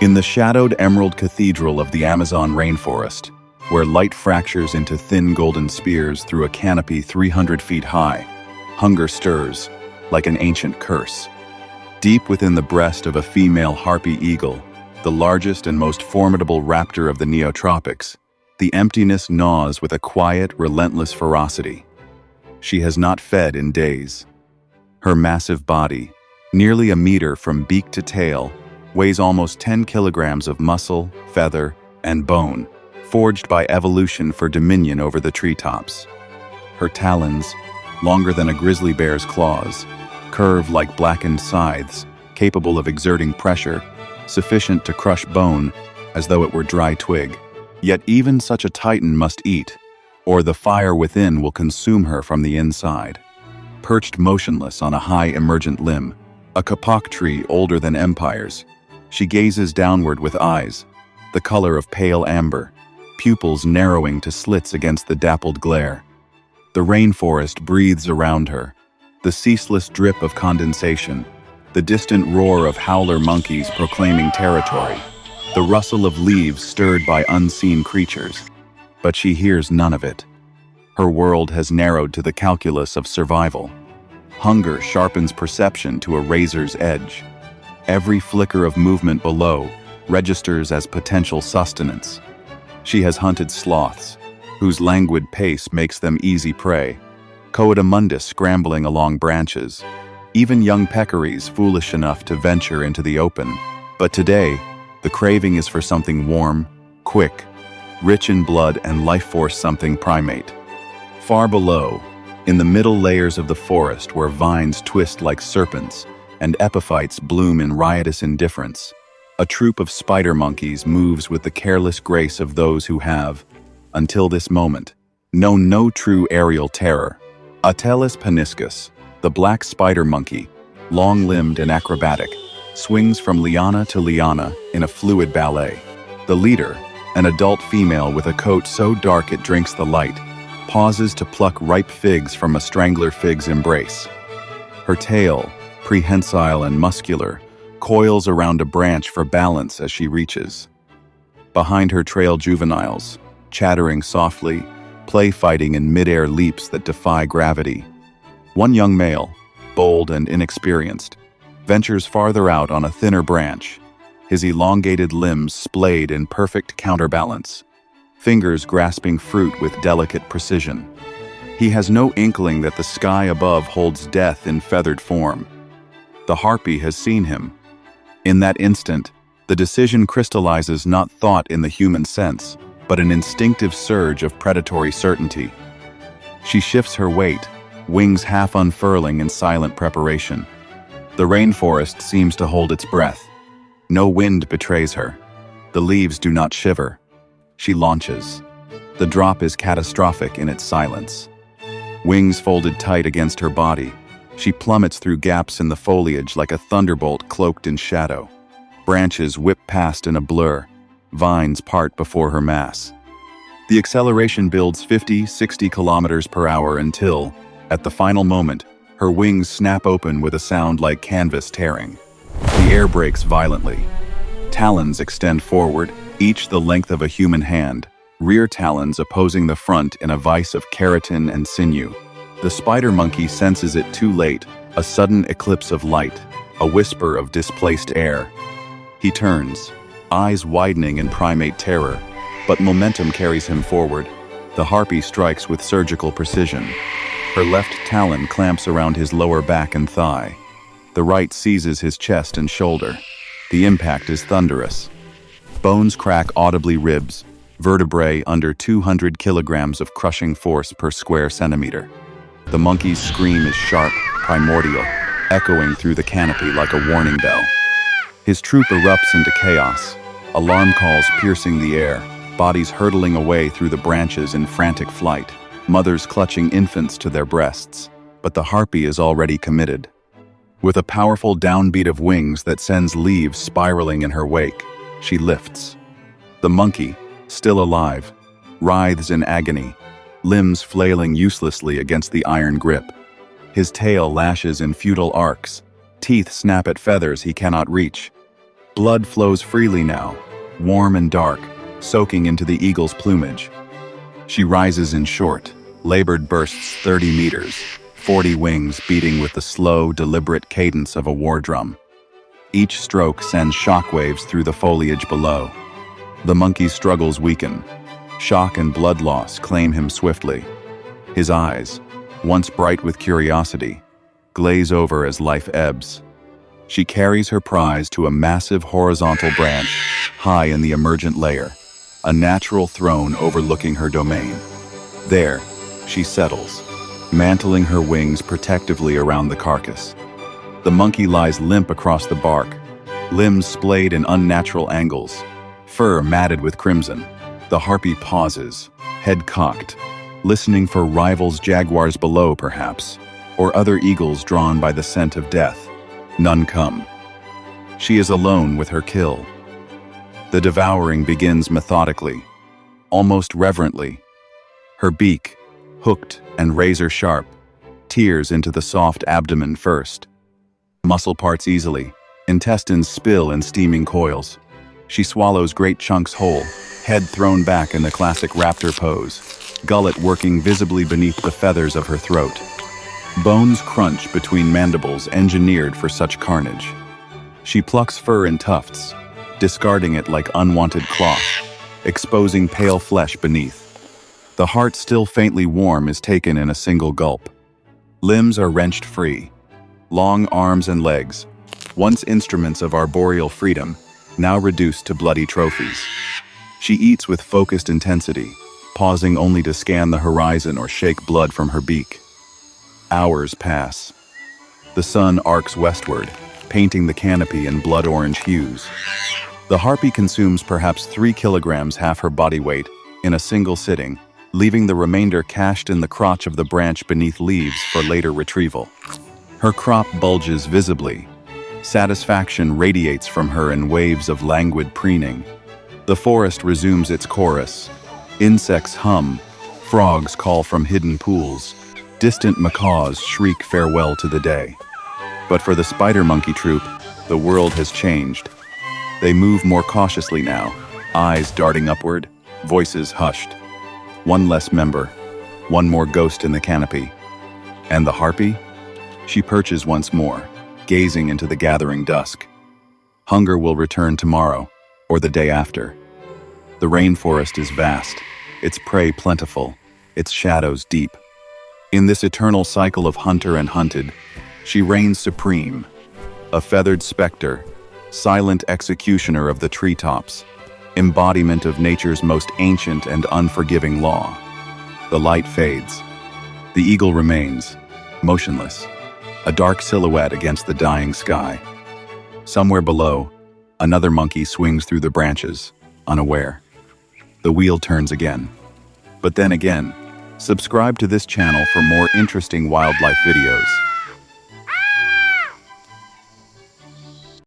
In the shadowed emerald cathedral of the Amazon rainforest, where light fractures into thin golden spears through a canopy 300 feet high, hunger stirs like an ancient curse. Deep within the breast of a female harpy eagle, the largest and most formidable raptor of the neotropics, the emptiness gnaws with a quiet, relentless ferocity. She has not fed in days. Her massive body, nearly a meter from beak to tail, weighs almost 10 kilograms of muscle, feather, and bone, forged by evolution for dominion over the treetops. Her talons, longer than a grizzly bear's claws, curve like blackened scythes, capable of exerting pressure, sufficient to crush bone as though it were dry twig. Yet even such a titan must eat, or the fire within will consume her from the inside. Perched motionless on a high emergent limb, a kapok tree older than empires, she gazes downward with eyes, the color of pale amber, pupils narrowing to slits against the dappled glare. The rainforest breathes around her, the ceaseless drip of condensation, the distant roar of howler monkeys proclaiming territory, the rustle of leaves stirred by unseen creatures. But she hears none of it. Her world has narrowed to the calculus of survival. Hunger sharpens perception to a razor's edge. Every flicker of movement below registers as potential sustenance. She has hunted sloths, whose languid pace makes them easy prey, coatimundus scrambling along branches, even young peccaries foolish enough to venture into the open. But today, the craving is for something warm, quick, rich in blood and life force, something primate. Far below, in the middle layers of the forest where vines twist like serpents and epiphytes bloom in riotous indifference, a troop of spider monkeys moves with the careless grace of those who have, until this moment, known no true aerial terror. Atelis paniscus, the black spider monkey, long-limbed and acrobatic, swings from liana to liana in a fluid ballet. The leader, an adult female with a coat so dark it drinks the light, pauses to pluck ripe figs from a strangler fig's embrace. Her tail, prehensile and muscular, coils around a branch for balance as she reaches. Behind her trail juveniles, chattering softly, play-fighting in mid-air leaps that defy gravity. One young male, bold and inexperienced, ventures farther out on a thinner branch, his elongated limbs splayed in perfect counterbalance, fingers grasping fruit with delicate precision. He has no inkling that the sky above holds death in feathered form. The harpy has seen him. In that instant, the decision crystallizes not thought in the human sense, but an instinctive surge of predatory certainty. She shifts her weight, wings half unfurling in silent preparation. The rainforest seems to hold its breath. No wind betrays her. The leaves do not shiver. She launches. The drop is catastrophic in its silence. Wings folded tight against her body, she plummets through gaps in the foliage like a thunderbolt cloaked in shadow. Branches whip past in a blur. Vines part before her mass. The acceleration builds 50-60 kilometers per hour until, at the final moment, her wings snap open with a sound like canvas tearing. The air breaks violently. Talons extend forward, each the length of a human hand, rear talons opposing the front in a vise of keratin and sinew. The spider monkey senses it too late, a sudden eclipse of light, a whisper of displaced air. He turns, eyes widening in primate terror, but momentum carries him forward. The harpy strikes with surgical precision. Her left talon clamps around his lower back and thigh. The right seizes his chest and shoulder. The impact is thunderous. Bones crack audibly ribs, vertebrae under 200 kilograms of crushing force per square centimeter. The monkey's scream is sharp, primordial, echoing through the canopy like a warning bell. His troop erupts into chaos, alarm calls piercing the air, bodies hurtling away through the branches in frantic flight, mothers clutching infants to their breasts. But the harpy is already committed. With a powerful downbeat of wings that sends leaves spiraling in her wake, she lifts. The monkey, still alive, writhes in agony, limbs flailing uselessly against the iron grip. His tail lashes in futile arcs, teeth snap at feathers he cannot reach. Blood flows freely now, warm and dark, soaking into the eagle's plumage. She rises in short, labored bursts 30 meters, 40 wings beating with the slow, deliberate cadence of a war drum. Each stroke sends shockwaves through the foliage below. The monkey's struggles weaken. Shock and blood loss claim him swiftly. His eyes, once bright with curiosity, glaze over as life ebbs. She carries her prize to a massive horizontal branch, high in the emergent layer, a natural throne overlooking her domain. There, she settles, mantling her wings protectively around the carcass. The monkey lies limp across the bark, limbs splayed in unnatural angles, fur matted with crimson. The harpy pauses, head cocked, listening for rivals jaguars below perhaps, or other eagles drawn by the scent of death. None come. She is alone with her kill. The devouring begins methodically, almost reverently. Her beak, hooked and razor-sharp, tears into the soft abdomen first. Muscle parts easily, intestines spill in steaming coils. She swallows great chunks whole, head thrown back in the classic raptor pose, gullet working visibly beneath the feathers of her throat. Bones crunch between mandibles engineered for such carnage. She plucks fur in tufts, discarding it like unwanted cloth, exposing pale flesh beneath. The heart, still faintly warm, is taken in a single gulp. Limbs are wrenched free. Long arms and legs, once instruments of arboreal freedom, now reduced to bloody trophies. She eats with focused intensity, pausing only to scan the horizon or shake blood from her beak. Hours pass. The sun arcs westward, painting the canopy in blood-orange hues. The harpy consumes perhaps 3 kilograms, half her body weight, in a single sitting, leaving the remainder cached in the crotch of the branch beneath leaves for later retrieval. Her crop bulges visibly. Satisfaction radiates from her in waves of languid preening. The forest resumes its chorus. Insects hum, frogs call from hidden pools, distant macaws shriek farewell to the day. But for the spider monkey troop, the world has changed. They move more cautiously now, eyes darting upward, voices hushed. One less member, one more ghost in the canopy. And the harpy? She perches once more, gazing into the gathering dusk. Hunger will return tomorrow, or the day after. The rainforest is vast, its prey plentiful, its shadows deep. In this eternal cycle of hunter and hunted, she reigns supreme, a feathered specter, silent executioner of the treetops, embodiment of nature's most ancient and unforgiving law. The light fades. The eagle remains, motionless, a dark silhouette against the dying sky. Somewhere below, another monkey swings through the branches, unaware. The wheel turns again. But then again, subscribe to this channel for more interesting wildlife videos.